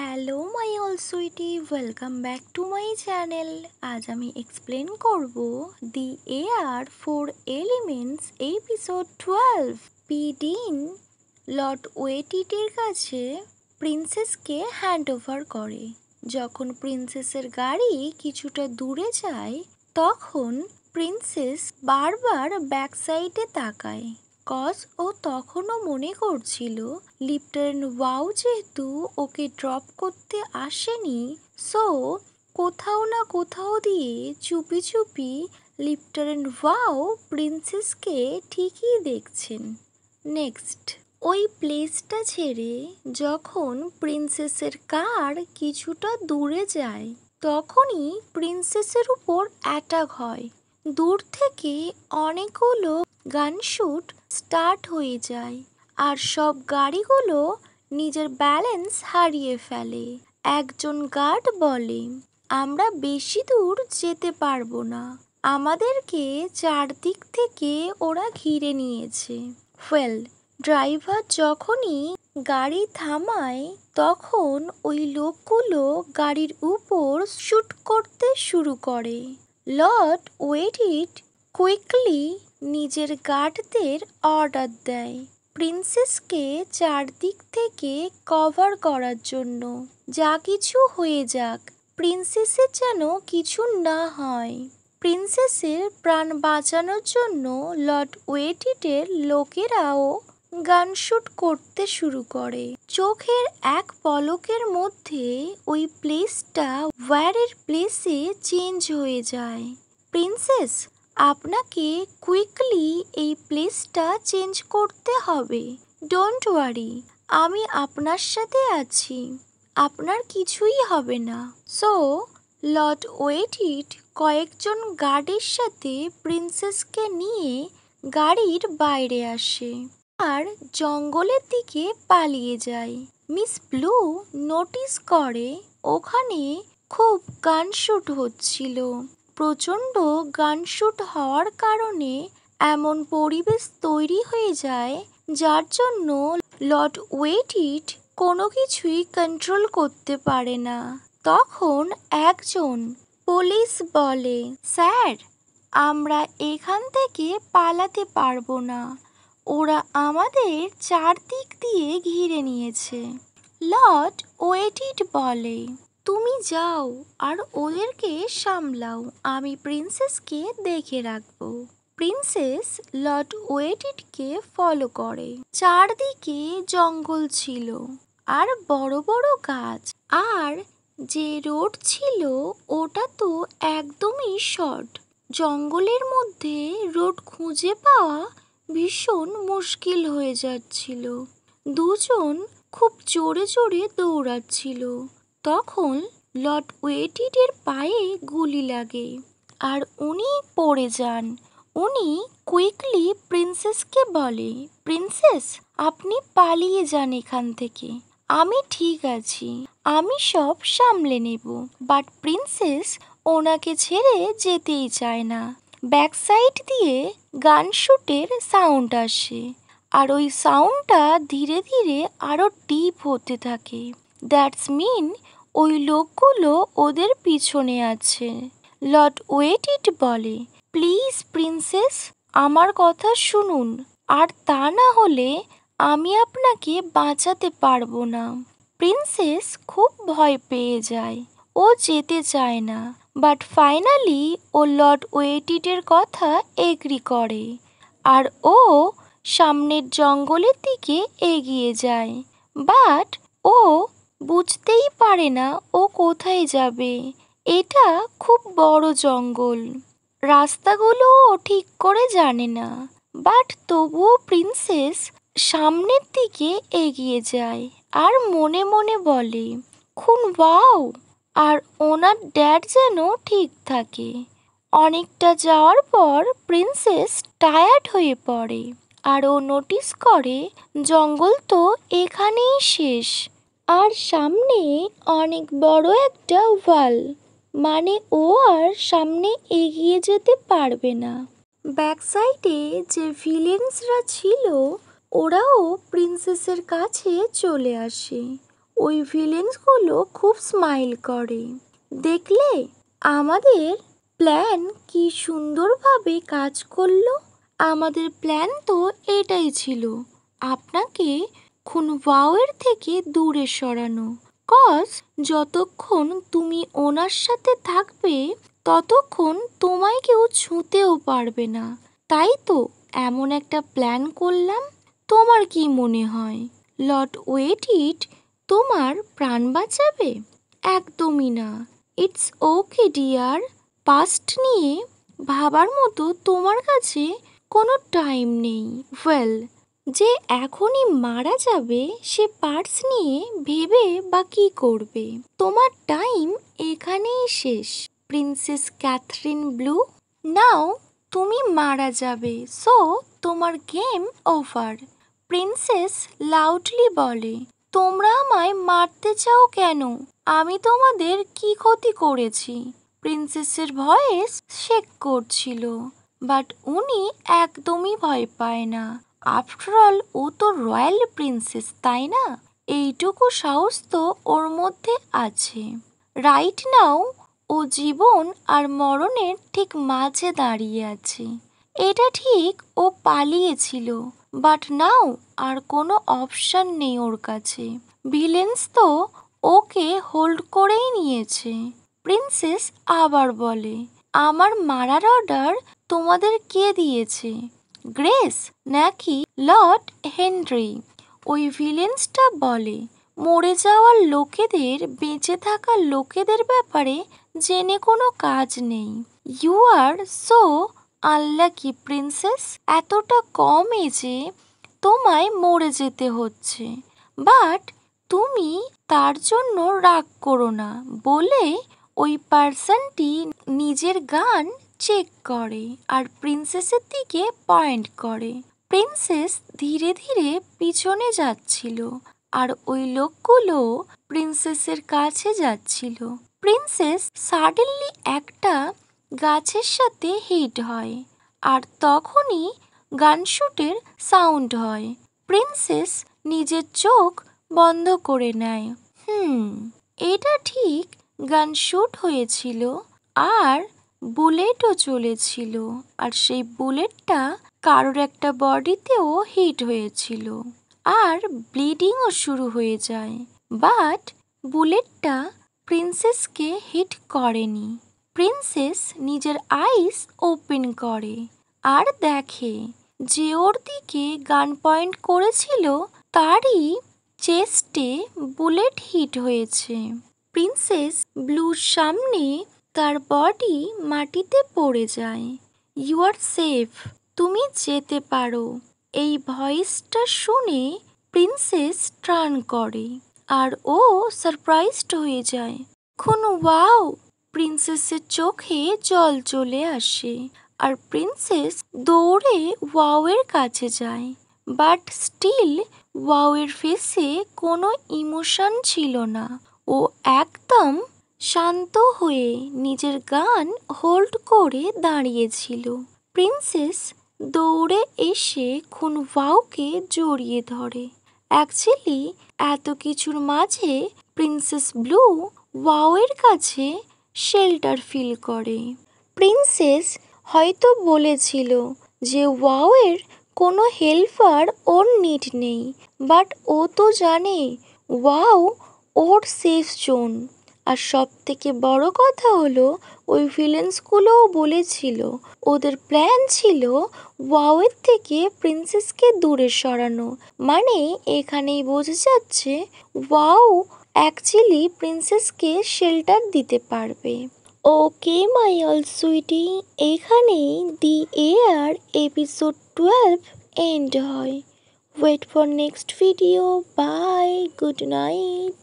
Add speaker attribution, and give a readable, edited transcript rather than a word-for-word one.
Speaker 1: Hello my all sweetie, welcome back to my channel. আজ আমি explain করব the air four elements episode 12। পিডিন lord ওয়েটিটের কাছে প্রিন্সেসকে হ্যান্ড ওভার করে। যখন প্রিন্সেসের গাড়ি কিছুটা দূরে যায় তখন প্রিন্সেস বারবার ব্যাক সাইডে তাকায়। ও তখনও মনে করছিল লিপ্টন ওয়াও যেহেতু ওকে ড্রপ করতে আসেনি, সো কোথাও না কোথাও দিয়ে চুপি চুপি লিপ্টন ওয়াও প্রিন্সেসকে ঠিকই দেখছেন। নেক্সট, ওই প্লেসটা ছেড়ে যখন প্রিন্সেসের কার কিছুটা দূরে যায় তখনই প্রিন্সেসের উপর অ্যাটাক হয়। দূর থেকে অনেকগুলো গানশুট স্টার্ট হয়ে যায় আর সব গাড়িগুলো নিজের ব্যালেন্স হারিয়ে ফেলে। একজন গার্ড বলে, আমরা বেশি দূর যেতে পারবো না, আমাদেরকে চারদিক থেকে ওরা ঘিরে নিয়েছে। ড্রাইভার যখনই গাড়ি থামায় তখন ওই লোকগুলো গাড়ির উপর শুট করতে শুরু করে। লর্ড ওয়েটিট কুইকলি নিজের গার্ডদের অর্ডার দেয় প্রিন্সেসকে চারদিক থেকে কভার করার জন্য। যা কিছু হয়ে যাক, প্রিন্সেসের যেন কিছু না হয়। প্রিন্সেসের প্রাণ বাঁচানোর জন্য লর্ড ওয়েটিটের লোকেরাও গানশুট করতে শুরু করে। চোখের এক পলকের মধ্যে ওই প্লেসটা ওয়ারের প্লেসে চেঞ্জ হয়ে যায়। প্রিন্সেস, আপনাকে কুইকলি এই প্লেসটা চেঞ্জ করতে হবে। ডোন্ট ওয়ারি, আমি আপনার সাথে আছি, আপনার কিছুই হবে না। সো লর্ড ওয়েটিট কয়েকজন গার্ডের সাথে প্রিন্সেসকে নিয়ে গাড়ির বাইরে আসে আর জঙ্গলের দিকে পালিয়ে যায়। মিস ব্লু নোটিস করে ওখানে খুব গানশুট হচ্ছিল। প্রচণ্ড গানশুট হওয়ার কারণে এমন পরিবেশ তৈরি হয়ে যায় যার জন্য লর্ড ওয়েটিট কোনো কিছুই কন্ট্রোল করতে পারে না। তখন একজন পুলিশ বলে, স্যার, আমরা এখান থেকে পালাতে পারবো না, ওরা আমাদের চারদিক দিয়ে ঘিরে নিয়েছে। লর্ড ওয়েটিট বলে, তুমি যাও আর ওদেরকে সামলাও, আমি প্রিন্সেসকে দেখে রাখবো। প্রিন্সেস লর্ড ওয়েটিটকে ফলো করে। চারদিকে জঙ্গল ছিল আর বড় বড় গাছ, আর যে রোড ছিল ওটা তো একদমই শর্ট। জঙ্গলের মধ্যে রোড খুঁজে পাওয়া ভীষণ মুশকিল হয়ে যাচ্ছিল। দুজন খুব জোরে জোরে দৌড়াচ্ছিল। তখন লর্ড ওয়েটিটের পায়ে গুলি লাগে আর উনি পড়ে যান। উনি কুইকলি প্রিন্সেসকে বলে, প্রিন্সেস, আপনি পালিয়ে যান এখান থেকে, আমি ঠিক আছি, আমি সব সামলে নেব। বাট প্রিন্সেস ওনাকে ছেড়ে যেতেই চায় না। ব্যাক সাইড দিয়ে গানশুটের সাউন্ড আসে আর ওই সাউন্ডটা ধীরে ধীরে আরো ডিপ হতে থাকে। দ্যাটস মিন ওই লোকগুলো ওদের পিছনে আছে। লর্ড ওয়েটিট বলে, প্লিজ প্রিন্সেস, আমার কথা শুনুন, আর তা না হলে আমি আপনাকে বাঁচাতে পারবো না। প্রিন্সেস খুব ভয় পেয়ে যায়, ও যেতে চায় না। বাট ফাইনালি ও লর্ড ওয়েটিটের কথা এগ্রি করে আর ও সামনের জঙ্গলের দিকে এগিয়ে যায়। বাট ও বুঝতেই পারে না ও কোথায় যাবে। এটা খুব বড় জঙ্গল, রাস্তাগুলো ও ঠিক করে জানে না। বাট তবুও প্রিন্সেস সামনের দিকে এগিয়ে যায় আর মনে মনে বলে, খুন ওয়াও, আর ওনার ড্যাড যেন ঠিক থাকে। অনেকটা যাওয়ার পর প্রিন্সেস টায়ার্ড হয়ে পড়ে আর ও নোটিস করে জঙ্গল তো এখানেই শেষ, আর সামনে অনেক বড় একটা ওয়াল, মানে ও আর সামনে এগিয়ে যেতে পারবে না। ব্যাক সাইডে যে ভিলেন্সরা ছিল ওরাও প্রিন্সেসের কাছে চলে আসে। ওই ভিলেন্সগুলো খুব স্মাইল করে। দেখলে আমাদের প্ল্যান কি সুন্দরভাবে কাজ করলো। আমাদের প্ল্যান তো এটাই ছিল, আপনাকে খুন ওয়াওয়ের থেকে দূরে সরানো। কজ যতক্ষণ তুমি ওনার সাথে থাকবে ততক্ষণ তোমায় কেউ ছুঁতেও পারবে না। তাই তো এমন একটা প্ল্যান করলাম। তোমার কি মনে হয় লর্ড ওয়েটিট তোমার প্রাণ বাঁচাবে? একদমই না। It's okay dear. পাস্ট নিয়ে ভাবার মতো তোমার কাছে কোনো টাইম নেই। ওয়েল, যে এখনই মারা যাবে সে পার্টস নিয়ে ভেবে বা কি করবে? তোমার টাইম এখানেই শেষ প্রিন্সেস ক্যাথরিন ব্লু। নাও তুমি মারা যাবে, সো তোমার গেম ওভার। প্রিন্সেস লাউডলি বলে, তোমরা আমায় মারতে চাও কেন? আমি তোমাদের কি ক্ষতি করেছি? প্রিন্সেসের ভয়েস শেক করছিল, বাট উনি একদমই ভয় পায় না। আফটার অল ও তো রয়্যাল প্রিন্সেস, তাই না? এইটুকু সাহস তো ওর মধ্যে আছে। রাইট নাও ও জীবন আর মরণের ঠিক মাঝে দাঁড়িয়ে আছে। এটা ঠিক ও পালিয়েছিল, বাট নাও আর কোনো অপশন নেই ওর কাছে। ভিলেন্স তো ওকে হোল্ড করেই নিয়েছে। প্রিন্সেস আবার বলে, আমার মারার অর্ডার তোমাদের কে দিয়েছে? গ্রেস নাকি লর্ড হেনরি? ওই ভিলেন্সটা বলে, মরে যাওয়ার লোকেদের বেঁচে থাকা লোকেদের ব্যাপারে জেনে কোনো কাজ নেই। You are so unlucky princess. এতটা কম এজে তোমায় মরে যেতে হচ্ছে, বাট তুমি তার জন্য রাগ করো না বলে ওই পার্সনটি নিজের গান চেক করে আর প্রিন্সেসের দিকে পয়েন্ট করে। প্রিন্সেস ধীরে ধীরে পিছনে যাচ্ছিল আর ওই লোকগুলো প্রিন্সেসের কাছে যাচ্ছিল। প্রিন্সেস সাডেনলি একটা গাছের সাথে হিট হয় আর তখনই গানশুটের সাউন্ড হয়। প্রিন্সেস নিজের চোখ বন্ধ করে নেয়। এটা ঠিক গান শুট হয়েছিল আর বুলেটও চলেছিল, আর সেই বুলেটটা কারোর একটা বডিতেও হিট হয়েছিল আর ব্লিডিংও শুরু হয়ে যায়। বাট বুলেটটা প্রিন্সেসকে হিট করেনি। প্রিন্সেস নিজের আইস ওপেন করে আর দেখে যে ওর দিকে গান পয়েন্ট করেছিল তারই চেস্টে বুলেট হিট হয়েছে। প্রিন্সেস ব্লুর সামনে তার বডি মাটিতে পড়ে যায়। ইউ আর সেফ, তুমি যেতে পারো। এই ভয়েসটা শুনে প্রিন্সেস টার্ন করে আর ও সারপ্রাইজড হয়ে যায়। খুন ওয়াও! প্রিন্সেসের চোখে জল চলে আসে আর প্রিন্সেস দৌড়ে ওয়াওয়ের কাছে যায়। বাট স্টিল ওয়াওয়ের ফেসে কোনো ইমোশন ছিল না। ও একদম শান্ত হয়ে নিজের গান হোল্ড করে দাঁড়িয়েছিল। প্রিন্সেস দৌড়ে এসে খুন ওয়াওকে জড়িয়ে ধরে। অ্যাকচুয়ালি এত কিছুর মাঝে প্রিন্সেস ব্লু ওয়াওয়ের কাছে শেল্টার ফিল করে। প্রিন্সেস হয়তো বলেছিল যে ওয়াওয়ের কোনো হেল্পার ওর নিড নেই, বাট ও তো জানে ওয়াও ওর সেফ জোন। আর সব থেকে বড় কথা হলো ওই ভিলেন্সগুলোও বলেছিল ওদের প্ল্যান ছিল ওয়াওয়ের থেকে প্রিন্সেসকে দূরে সরানো। মানে এখানেই বোঝা যাচ্ছে ওয়াও অ্যাকচুয়ালি প্রিন্সেসকে শেল্টার দিতে পারবে। ওকে মাই অল সুইটি, এখানেই দি এয়ার এপিসোড 12 এন্ড হয়। Wait for next video. Bye, good night.